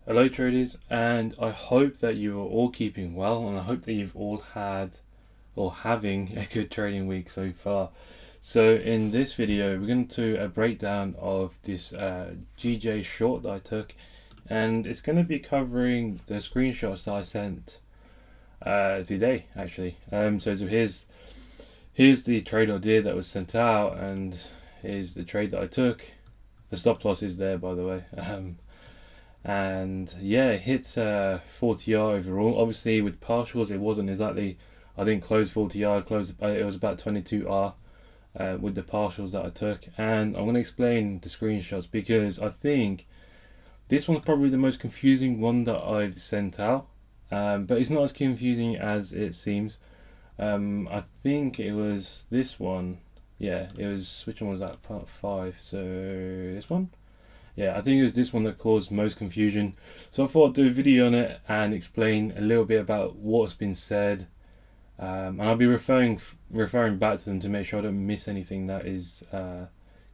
Hello traders, and I hope that you are all keeping well, and I hope that you've all had or having a good trading week so far. So in this video we're going to do a breakdown of this GJ short that I took, and it's going to be covering the screenshots that I sent today actually. So here's the trade I did that was sent out, and here's the trade that I took. The stop loss is there, by the way. And yeah, it hit 40R overall. Obviously with partials it wasn't exactly, I didn't close 40R, it was about 22R with the partials that I took. And I'm going to explain the screenshots because I think this one's probably the most confusing one that I've sent out, but it's not as confusing as it seems. I think it was this one. Yeah, it was, which one was that? Part 5. So this one? Yeah, I think it was this one that caused most confusion. So I thought I'd do a video on it and explain a little bit about what's been said. And I'll be referring back to them to make sure I don't miss anything that is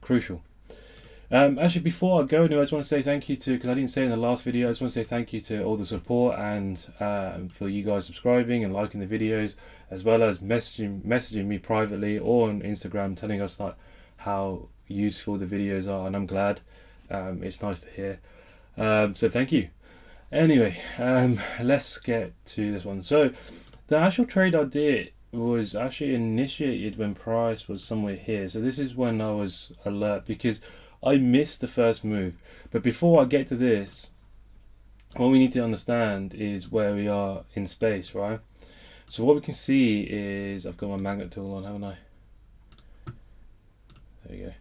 crucial. Actually, before I go, I just want to say thank you to, because I didn't say in the last video, I just want to say thank you to all the support and for you guys subscribing and liking the videos, as well as messaging me privately or on Instagram telling us like how useful the videos are, and I'm glad. It's nice to hear. So thank you. Anyway, let's get to this one. So the actual trade I did was actually initiated when price was somewhere here. So this is when I was alert because I missed the first move. But before I get to this, what we need to understand is where we are in space, right? So what we can see is, I've got my magnet tool on, haven't I? There you go.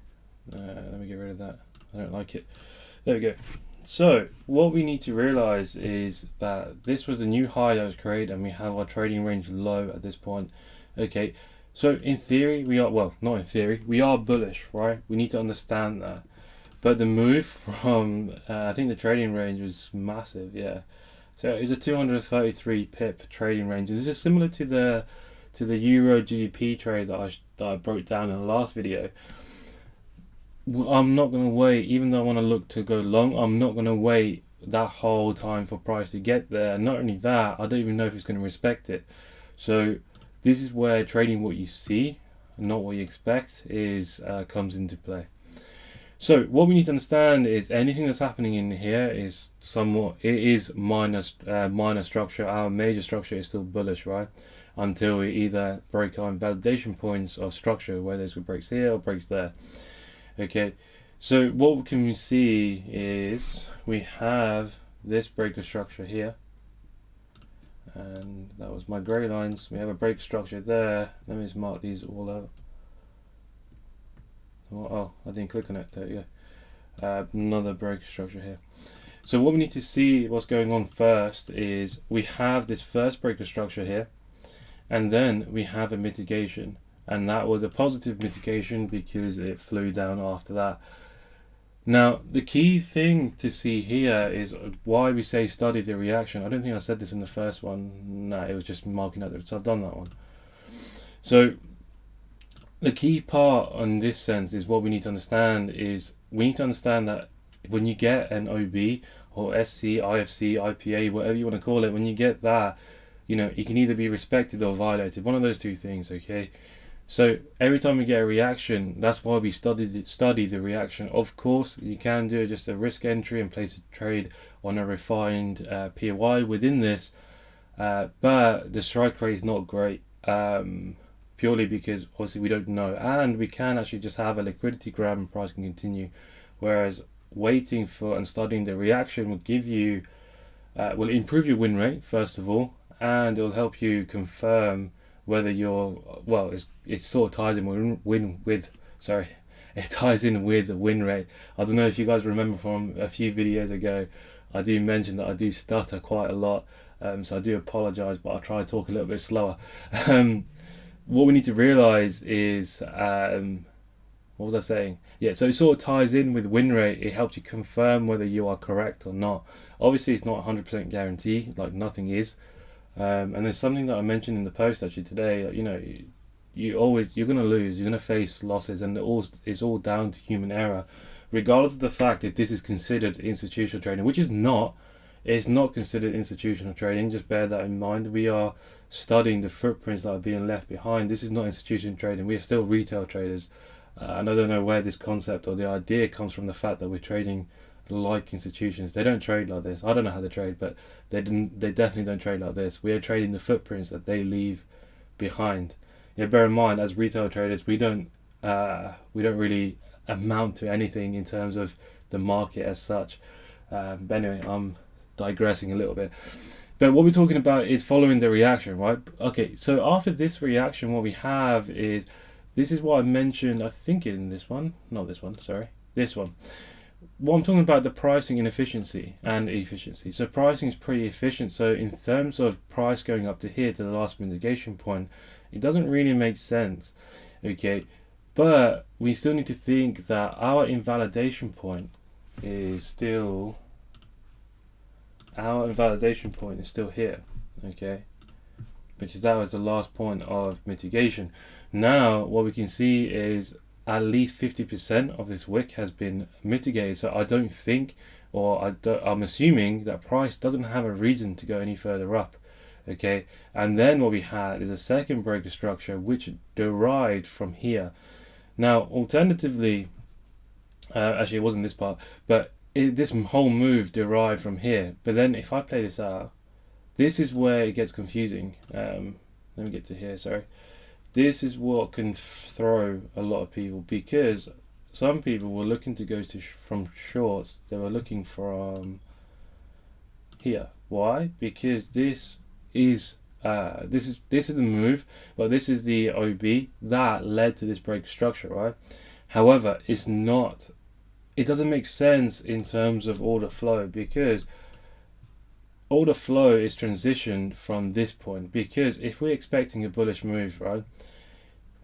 Let me get rid of that. I don't like it. There we go. So what we need to realize is that this was a new high that was created, and we have our trading range low at this point. Okay, so in theory we are, well, not in theory, we are bullish, right? We need to understand that. But the move from I think the trading range was massive. Yeah, so it's a 233 pip trading range, and this is similar to the Euro GBP trade that I broke down in the last video. I'm not going to wait, even though I want to look to go long, I'm not going to wait that whole time for price to get there. And not only that, I don't even know if it's going to respect it. So this is where trading what you see and not what you expect is comes into play. So what we need to understand is anything that's happening in here is minor structure. Our major structure is still bullish, right? Until we either break our invalidation points of structure, whether it breaks here or breaks there. Okay, so what can we see is we have this breaker structure here, and that was my grey lines. We have a breaker structure there. Let me just mark these all out. Oh, I didn't click on it. There you go. Another breaker structure here. So what we need to see what's going on first is we have this first breaker structure here, and then we have a mitigation. And that was a positive mitigation because it flew down after that. Now, the key thing to see here is why we say study the reaction. I don't think I said this in the first one. No, it was just marking out. So I've done that one. So the key part on this sense is what we need to understand is we need to understand that when you get an OB or SC, IFC, IPA, whatever you want to call it, when you get that, you know, it can either be respected or violated. One of those two things, okay? So every time we get a reaction, that's why we study the reaction. Of course, you can do just a risk entry and place a trade on a refined POI within this, but the strike rate is not great, purely because obviously we don't know, and we can actually just have a liquidity grab and price can continue. Whereas waiting for and studying the reaction will give you, will improve your win rate first of all, and it will help you confirm whether you're, well, it sort of ties in it ties in with the win rate. I don't know if you guys remember from a few videos ago, I do mention that I do stutter quite a lot, so I do apologize, but I'll try to talk a little bit slower. What we need to realize is, what was I saying? Yeah, so it sort of ties in with win rate. It helps you confirm whether you are correct or not. Obviously it's not 100% guarantee, like nothing is. And there's something that I mentioned in the post actually today, that, you know, you're going to lose, you're going to face losses, and it's all down to human error, regardless of the fact that this is considered institutional trading, which is not. it's not considered institutional trading. Just bear that in mind. We are studying the footprints that are being left behind. This is not institutional trading. We are still retail traders. And I don't know where this concept or the idea comes from, the fact that we're trading like institutions. They don't trade like this. I don't know how they trade, but they definitely don't trade like this. We are trading the footprints that they leave behind. Yeah, bear in mind, as retail traders, we don't really amount to anything in terms of the market as such. But anyway, I'm digressing a little bit. But what we're talking about is following the reaction, right? Okay, so after this reaction, what we have is, this is what I mentioned, I think in this one, not this one, sorry, this one. What I'm talking about, the pricing inefficiency and efficiency. So pricing is pretty efficient. So in terms of price going up to here, to the last mitigation point, it doesn't really make sense, okay? But we still need to think that our invalidation point is still here, okay? Because that was the last point of mitigation. Now what we can see is at least 50% of this wick has been mitigated. So I don't think, or I'm assuming that price doesn't have a reason to go any further up, okay? And then what we had is a second breaker structure which derived from here. Now alternatively, actually it wasn't this part, but this whole move derived from here. But then if I play this out, this is where it gets confusing. Let me get to here, sorry. This is what can throw a lot of people, because some people were looking to go from shorts. They were looking from here. Why? Because this is the move, but this is the OB that led to this break structure, right? However, it doesn't make sense in terms of order flow, because order flow is transitioned from this point. Because if we're expecting a bullish move, right,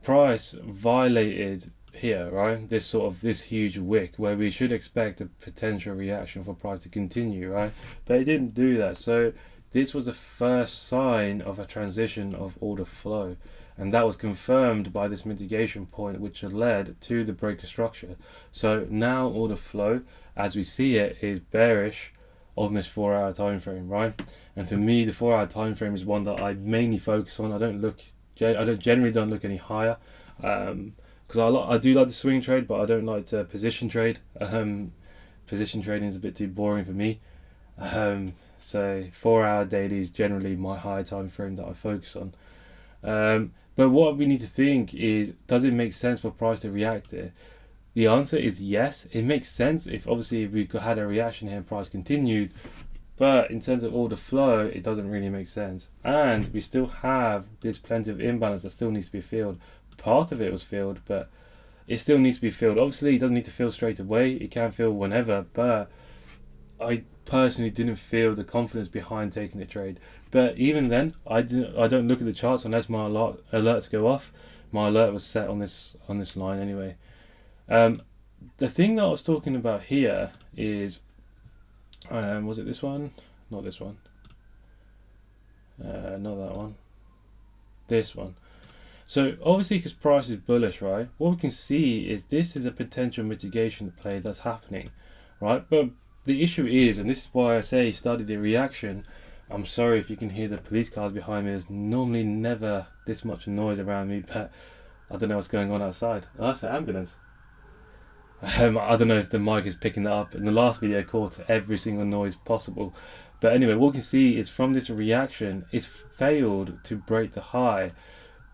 price violated here, right, this huge wick where we should expect a potential reaction for price to continue, right, but it didn't do that. So this was the first sign of a transition of order flow, and that was confirmed by this mitigation point, which led to the breaker structure. So now order flow as we see it is bearish on this 4-hour time frame, right? And for me, the 4-hour time frame is one that I mainly focus on. I generally don't look any higher, because I do like to swing trade, but I don't like to position trade. Position trading is a bit too boring for me. So 4-hour daily is generally my higher time frame that I focus on. But what we need to think is, does it make sense for price to react here? The answer is yes. It makes sense if we had a reaction here and price continued, but in terms of order flow, it doesn't really make sense. And we still have this plenty of imbalance that still needs to be filled. Part of it was filled, but it still needs to be filled. Obviously, it doesn't need to fill straight away. It can fill whenever, but I personally didn't feel the confidence behind taking the trade. But even then, I don't look at the charts unless my alerts go off. My alert was set on this line anyway. The thing that I was talking about here is, was it this one? Not this one. Not that one. This one. So obviously, because price is bullish, right, what we can see is this is a potential mitigation play that's happening, right? But the issue is, and this is why I say study the reaction. I'm sorry if you can hear the police cars behind me. There's normally never this much noise around me, but I don't know what's going on outside. Oh, that's an ambulance. I don't know if the mic is picking that up. In the last video, I caught every single noise possible. But anyway, what we can see is from this reaction, it's failed to break the high.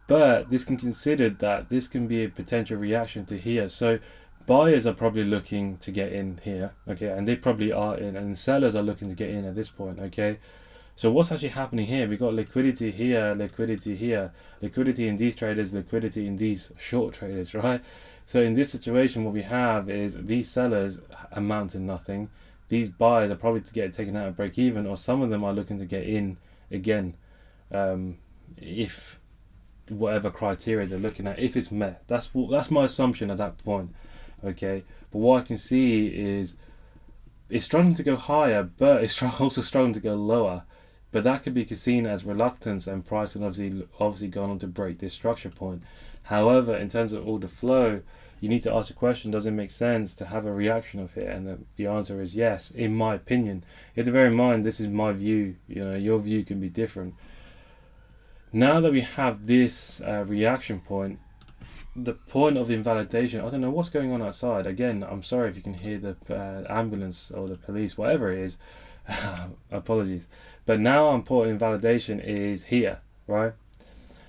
But this can consider that this can be a potential reaction to here. So buyers are probably looking to get in here, okay, and they probably are in, and sellers are looking to get in at this point, okay. So what's actually happening here? We've got liquidity here, liquidity here, liquidity in these traders, liquidity in these short traders, right? So in this situation, what we have is these sellers amount to nothing. These buyers are probably to get taken out of break even, or some of them are looking to get in again, if whatever criteria they're looking at, if it's met. That's my assumption at that point, okay. But what I can see is it's struggling to go higher, but it's also struggling to go lower. But that could be seen as reluctance, and price and obviously gone on to break this structure point. However, in terms of order flow, you need to ask the question, does it make sense to have a reaction of here? And the answer is yes, in my opinion. You have to bear in mind, this is my view, your view can be different. Now that we have this reaction point, the point of invalidation, I don't know what's going on outside. Again, I'm sorry if you can hear the ambulance or the police, whatever it is. Apologies. But now our point of invalidation is here, right?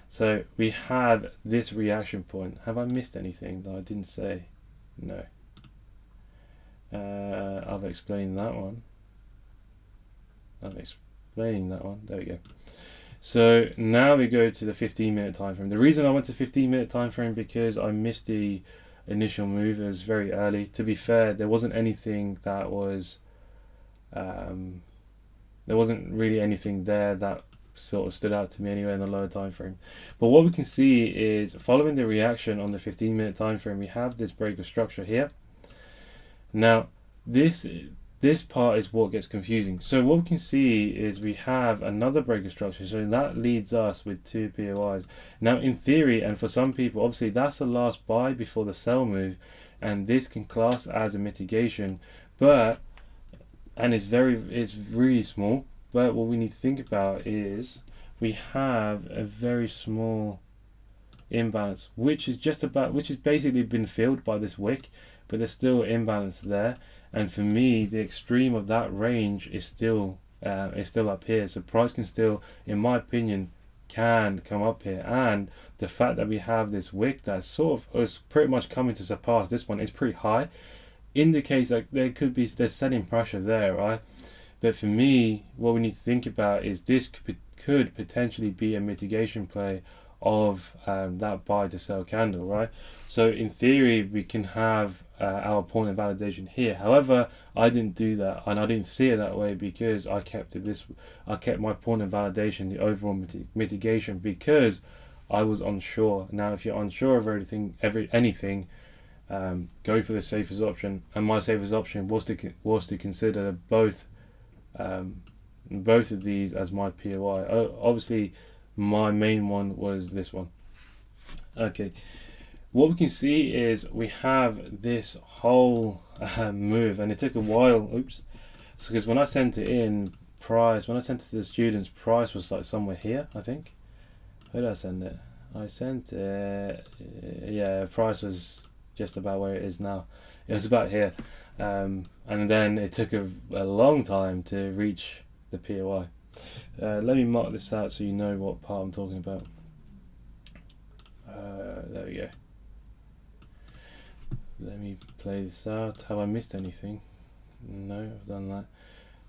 So we have this reaction point. Have I missed anything that I didn't say? No. I've explained that one. There we go. So now we go to the 15-minute time frame. The reason I went to 15-minute time frame because I missed the initial move. It was very early. To be fair, there wasn't anything that was there wasn't really anything there that sort of stood out to me anyway in the lower time frame. But what we can see is, following the reaction on the 15-minute time frame, we have this break of structure here. Now this part is what gets confusing. So what we can see is we have another break of structure, so that leads us with 2 POIs. Now in theory, and for some people, obviously that's the last buy before the sell move, and this can class as a mitigation, and it's really small. But what we need to think about is we have a very small imbalance, which is basically been filled by this wick, but there's still imbalance there. And for me, the extreme of that range is still up here. So price can still, in my opinion, can come up here. And the fact that we have this wick that sort of is pretty much coming to surpass this one is pretty high, indicates that there's selling pressure there, right? But for me, what we need to think about is this could potentially be a mitigation play of that buy to sell candle, right? So in theory, we can have our point of validation here. However, I didn't do that, and I didn't see it that way because I kept my point of validation, the overall mitigation, because I was unsure. Now, if you're unsure of anything, go for the safest option. And my safest option was to consider both of these as my POI. Obviously, my main one was this one. Okay, what we can see is we have this whole move, and it took a while. Oops, because when I sent it to the students, price was like somewhere here, I think. Where did I send it? I sent it, yeah, price was just about where it is now. It was about here, and then it took a long time to reach the POI. Let me mark this out so you know what part I'm talking about. There we go. Let me play this out. Have I missed anything? No, I've done that.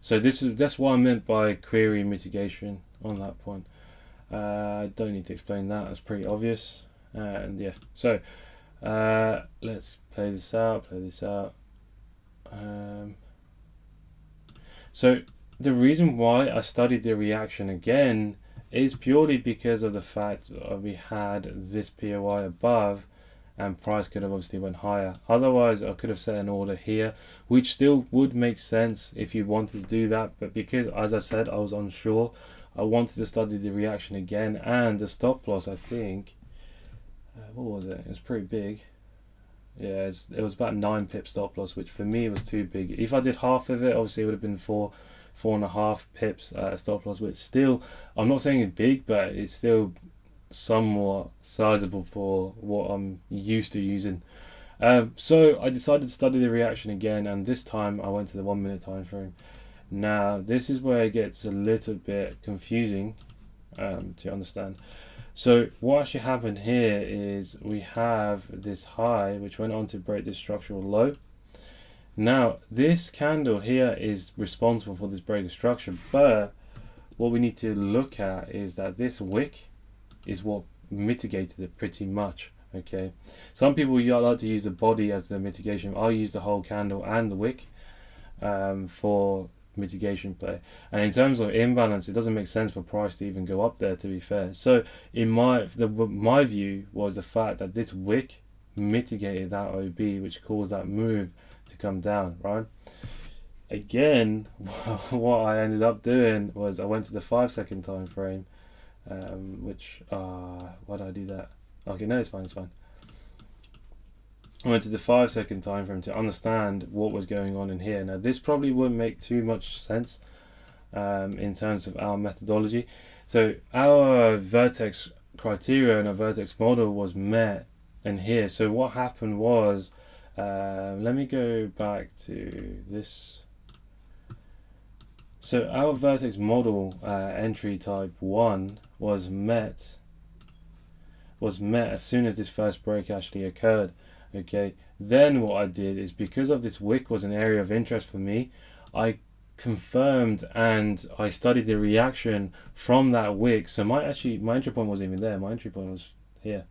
So that's what I meant by query mitigation on that point. I don't need to explain that. That's pretty obvious. And yeah, so let's play this out. So the reason why I studied the reaction again is purely because of the fact we had this POI above, and price could have obviously went higher. Otherwise, I could have set an order here, which still would make sense if you wanted to do that. But because, as I said, I was unsure, I wanted to study the reaction again, and the stop loss, I think, what was it? It was pretty big. Yeah, it was about 9 pip stop loss, which for me was too big. If I did half of it, obviously it would have been 4.5 pips stop loss, which still, I'm not saying it's big, but it's still somewhat sizable for what I'm used to using. So I decided to study the reaction again, and this time I went to the 1 minute time frame. Now this is where it gets a little bit confusing to understand. So what actually happened here is we have this high which went on to break this structural low. Now this candle here is responsible for this break of structure, but what we need to look at is that this wick is what mitigated it pretty much. Okay, some people like to use the body as the mitigation. I'll use the whole candle and the wick for mitigation play. And in terms of imbalance, it doesn't make sense for price to even go up there, to be fair. So in my view was the fact that this wick mitigated that OB, which caused that move to come down, right? Again, what I ended up doing was I went to the 5 second time frame, which why did I do that? Okay, no, it's fine. I went to the 5 second time frame to understand what was going on in here. Now this probably wouldn't make too much sense in terms of our methodology. So our vertex criteria and our vertex model was met in here. So what happened was, let me go back to this. So our vertex model entry type 1 was met as soon as this first break actually occurred. Okay, then what I did is, because of this wick was an area of interest for me, I confirmed and I studied the reaction from that wick. So my entry point wasn't even there, my entry point was here.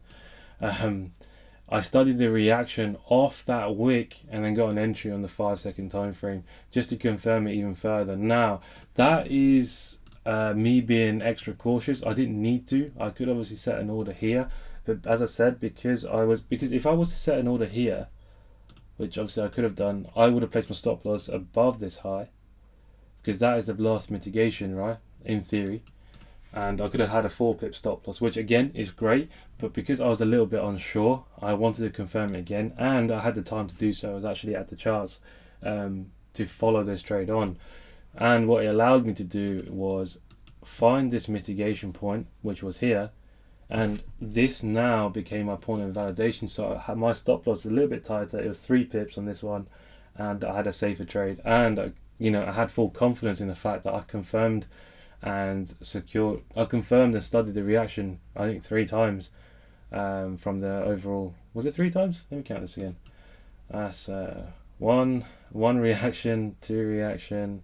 I studied the reaction off that wick and then got an entry on the 5 second time frame just to confirm it even further. Now that is me being extra cautious. I didn't need to. I could obviously set an order here, but as I said, because if I was to set an order here, which obviously I could have done, I would have placed my stop loss above this high, because that is the last mitigation, right, in theory. And I could have had a 4 pip stop loss, which again is great, but because I was a little bit unsure, I wanted to confirm it again, and I had the time to do so. I was actually at the charts to follow this trade on, and what it allowed me to do was find this mitigation point, which was here, and this now became my point of validation. So I had my stop loss a little bit tighter. It was 3 pips on this one, and I had a safer trade, and I had full confidence in the fact that I confirmed and studied the reaction, I think 3 times from the overall. Was it 3 times? Let me count this again. That's one reaction, 2 reaction,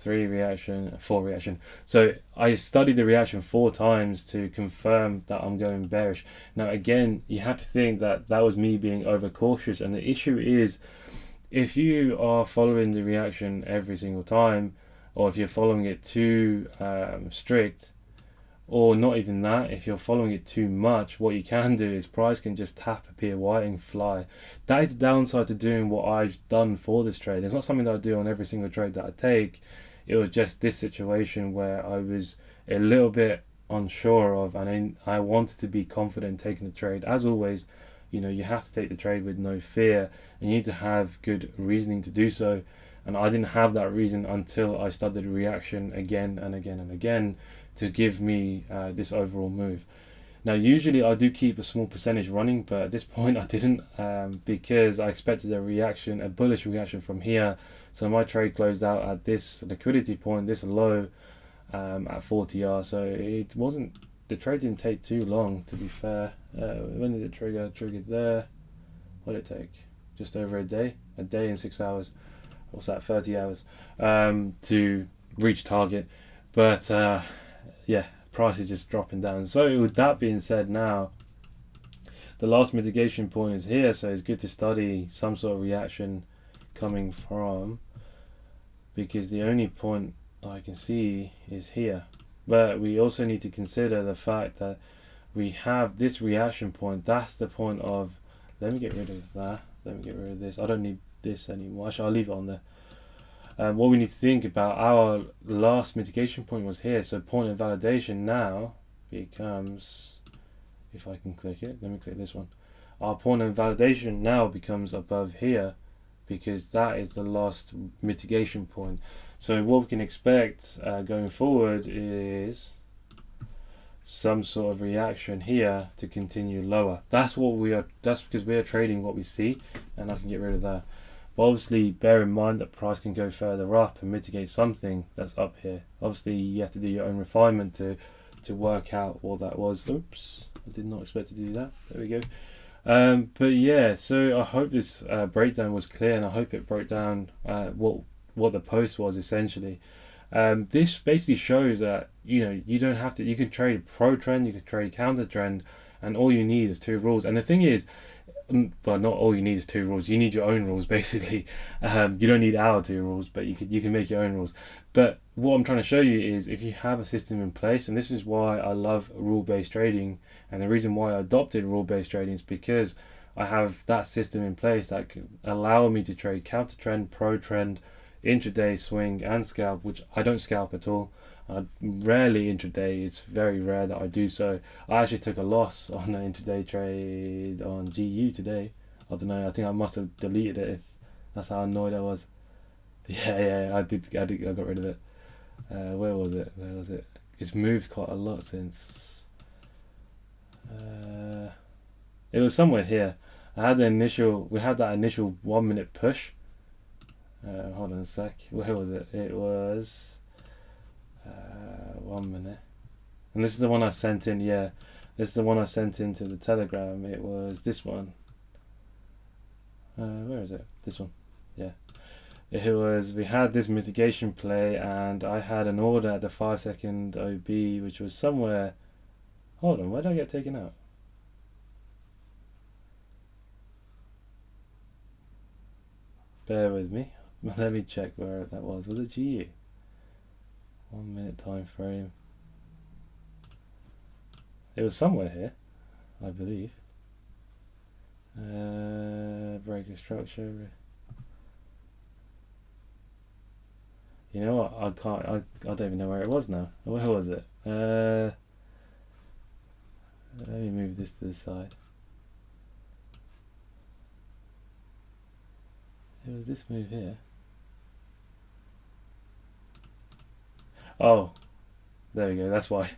3 reaction, 4 reaction. So I studied the reaction 4 times to confirm that I'm going bearish. Now again, you have to think that that was me being overcautious, and the issue is, if you are following the reaction every single time, or if you're following it too strict, or not even that, if you're following it too much, what you can do is price can just tap appear white and fly. That is the downside to doing what I've done for this trade. It's not something that I do on every single trade that I take. It was just this situation where I was a little bit unsure of, and I wanted to be confident taking the trade. As always, you have to take the trade with no fear, and you need to have good reasoning to do so. And I didn't have that reason until I studied the reaction again and again and again to give me this overall move. Now usually I do keep a small percentage running, but at this point I didn't, because I expected a bullish reaction from here. So my trade closed out at this liquidity point, this low, at 40R. So the trade didn't take too long, to be fair. When did it trigger? Triggered there. What did it take? Just over a day and 6 hours. What's that, 30 hours to reach target. But price is just dropping down. So with that being said, now the last mitigation point is here, so it's good to study some sort of reaction coming from, because the only point I can see is here. But we also need to consider the fact that we have this reaction point. That's the point of, let me get rid of that, let me get rid of this, I don't need this anymore. Actually, I'll leave it on there. What we need to think about, our last mitigation point was here, so point of validation now becomes, if I can click it, let me click this one. Our point of validation now becomes above here, because that is the last mitigation point. So what we can expect going forward is some sort of reaction here to continue lower. That's because we are trading what we see, and I can get rid of that. But obviously bear in mind that price can go further up and mitigate something that's up here. Obviously you have to do your own refinement to work out what that was. Oops, I did not expect to do that. There we go. But yeah, so I hope this breakdown was clear, and I hope it broke down what the post was essentially. This basically shows that you don't have to. You can trade pro trend, you can trade counter trend, and all you need is 2 rules. And the thing is, well, not all you need is 2 rules. You need your own rules, basically. You don't need our 2 rules, but you can make your own rules. But what I'm trying to show you is, if you have a system in place, and this is why I love rule-based trading, and the reason why I adopted rule-based trading is because I have that system in place that can allow me to trade counter trend, pro trend, intraday swing and scalp, which I don't scalp at all. I rarely intraday. It's very rare that I do so. I actually took a loss on an intraday trade on GU today. I don't know. I think I must have deleted it if that's how annoyed I was. Yeah, I did. I got rid of it. Where was it? It's moved quite a lot since. It was somewhere here. We had that initial 1 minute push. Hold on a sec. Where was it? It was 1 minute. And this is the one I sent in. Yeah, this is the one I sent into the Telegram. It was this one. Where is it? This one. Yeah. We had this mitigation play, and I had an order at the 5-second OB, which was somewhere. Hold on, where did I get taken out? Bear with me. Let me check where that was. Was it GU? 1 minute time frame. It was somewhere here, I believe. Breaker structure. You know what? I can't. I don't even know where it was now. Where was it? Let me move this to the side. It was this move here. Oh, there we go. That's why.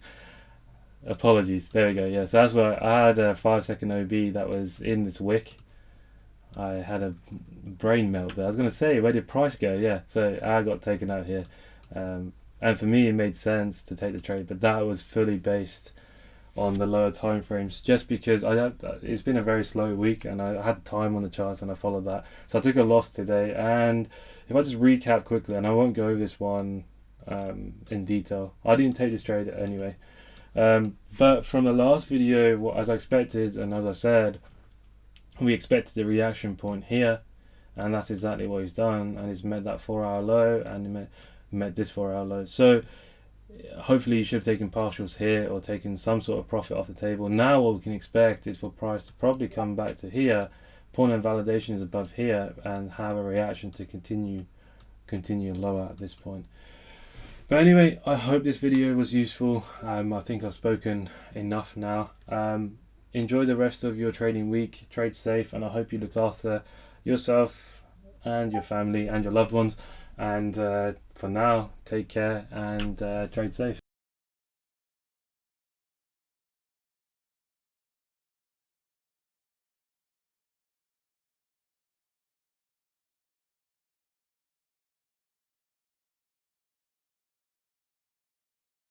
Apologies. There we go. Yeah, so that's why I had a 5-second OB that was in this wick. I had a brain melt there. I was going to say, where did price go? Yeah, so I got taken out here. And for me, it made sense to take the trade, but that was fully based on the lower time frames, just because it's been a very slow week and I had time on the charts and I followed that. So I took a loss today. And if I just recap quickly, and I won't go over this one in detail, I didn't take this trade anyway. But from the last video, as I expected and as I said, we expected the reaction point here, and that's exactly what he's done, and he's met that 4-hour low, and he met this 4-hour low. So hopefully you should have taken partials here or taken some sort of profit off the table. Now what we can expect is for price to probably come back to here, point of validation is above here, and have a reaction to continue lower at this point. But anyway, I hope this video was useful. I think I've spoken enough now. Enjoy the rest of your trading week, trade safe, and I hope you look after yourself and your family and your loved ones. And for now, take care and trade safe.